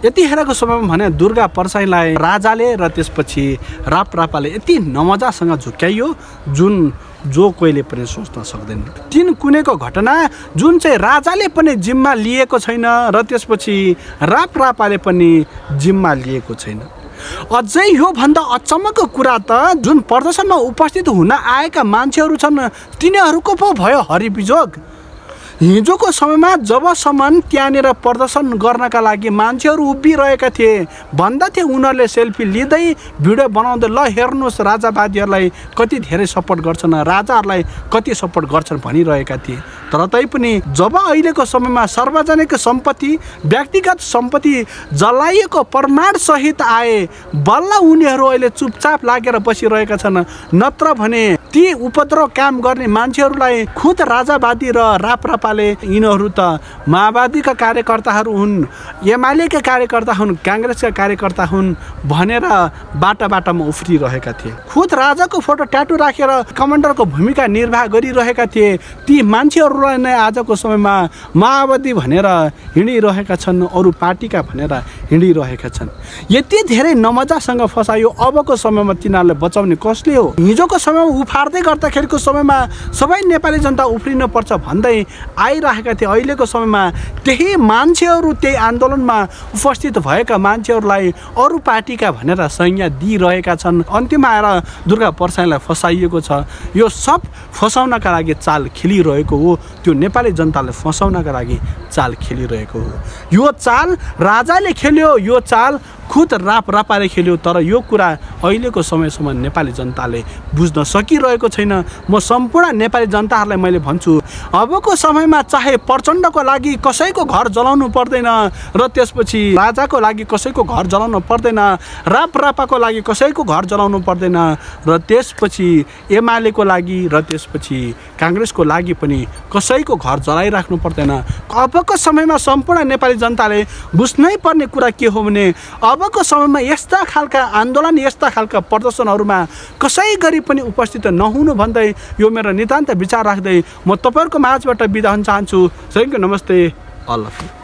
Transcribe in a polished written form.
यतिखेरको समयमा भने दुर्गा परसाईलाई राजाले र त्यसपछि रापरापाले यति नमजासँग झुक्याइयो जुन जो कोहीले पनि सोच्न सक्दैन। तीन कुनेको घटना जुन चाहिँ राजाले पनि जिम्मा लिएको छैन र त्यसपछि रापरापाले पनि जिम्मा लिएको छैन। अझै योभन्दा अचम्मको कुरा त जुन प्रदर्शनमा उपस्थित हुन आएका मान्छेहरू छन् तिनीहरूको पो भयो हरिबिजोग। हिजोको समयमा जबसम्म त्यहाँनिर प्रदर्शन गर्नका लागि मान्छेहरू उभिरहेका थिए भन्दा उनीहरूले सेल्फी लिँदै भिडियो बनाउँदै ल हेर्नुहोस् राजावादीहरूलाई कति धेरै सपोर्ट गर्छन्, राजाहरूलाई कति सपोर्ट गर्छन् भनिरहेका थिए। तर तैपनि जब अहिलेको समयमा सार्वजनिक सम्पत्ति व्यक्तिगत सम्पत्ति जलाइएको प्रमाणसहित आए बल्ल उनीहरू अहिले चुपचाप लागेर बसिरहेका छन्। नत्र भने ती उपद्रव काम गर्ने मान्छेहरूलाई खुद राजावादी र रापरापाले यिनीहरू त माओवादीका कार्यकर्ताहरू हुन्, एमालेका कार्यकर्ता हुन्, काङ्ग्रेसका कार्यकर्ता हुन् भनेर बाटामा उफ्रिरहेका थिए। खुद राजाको फोटो ट्याटु राखेर कमान्डरको भूमिका निर्वाह गरिरहेका थिए। ती मान्छेहरूलाई नै आजको समयमा माओवादी भनेर हिँडिरहेका छन्, अरू पार्टीका भनेर हिँडिरहेका छन्। यति धेरै नमजासँग फसायो। अबको समयमा तिनीहरूलाई बचाउने कसले हो? हिजोको समयमा उफार्दै गर्दाखेरिको समयमा सबै नेपाली जनता उफ्रिनुपर्छ भन्दै आइरहेका थिए। अहिलेको समयमा त्यही मान्छेहरू त्यही आन्दोलनमा उपस्थित भएका मान्छेहरूलाई अरू पार्टीका भनेर संज्ञा दिइरहेका छन्। अन्तिममा आएर दुर्गा परसाईलाई फसाइएको छ। यो सब फसाउनका लागि चाल खेलिरहेको हो। त्यो नेपाली जनतालाई फसाउनका लागि चाल खेलिरहेको हो। यो चाल राजाले खेल्यो, यो चाल खुद रापरापाले खेल्यो। तर यो कुरा अहिलेको समयसम्म नेपाली जनताले बुझ्न सकिरहेको छैन। म सम्पूर्ण नेपाली जनताहरूलाई मैले भन्छु, अबको समयमा चाहे प्रचण्डको लागि कसैको घर जलाउनु पर्दैन र त्यसपछि राजाको लागि कसैको घर जलाउनु पर्दैन, रापरापाको लागि कसैको घर जलाउनु पर्दैन र त्यसपछि एमालेको लागि र त्यसपछि काङ्ग्रेसको लागि पनि कसैको घर जलाइराख्नु पर्दैन। अबको समयमा सम्पूर्ण नेपाली जनताले बुझ्नै पर्ने कुरा के हो भने अबको समयमा यस्ता खालका आन्दोलन, यस्ता खालका प्रदर्शनहरूमा कसै गरी पनि उपस्थित नहुनु भन्दै यो मेरो नितान्त विचार राख्दै म तपाईँहरूको माझबाट बिदा हुन चाहन्छु। थ्याङ्क यू, नमस्ते, अल।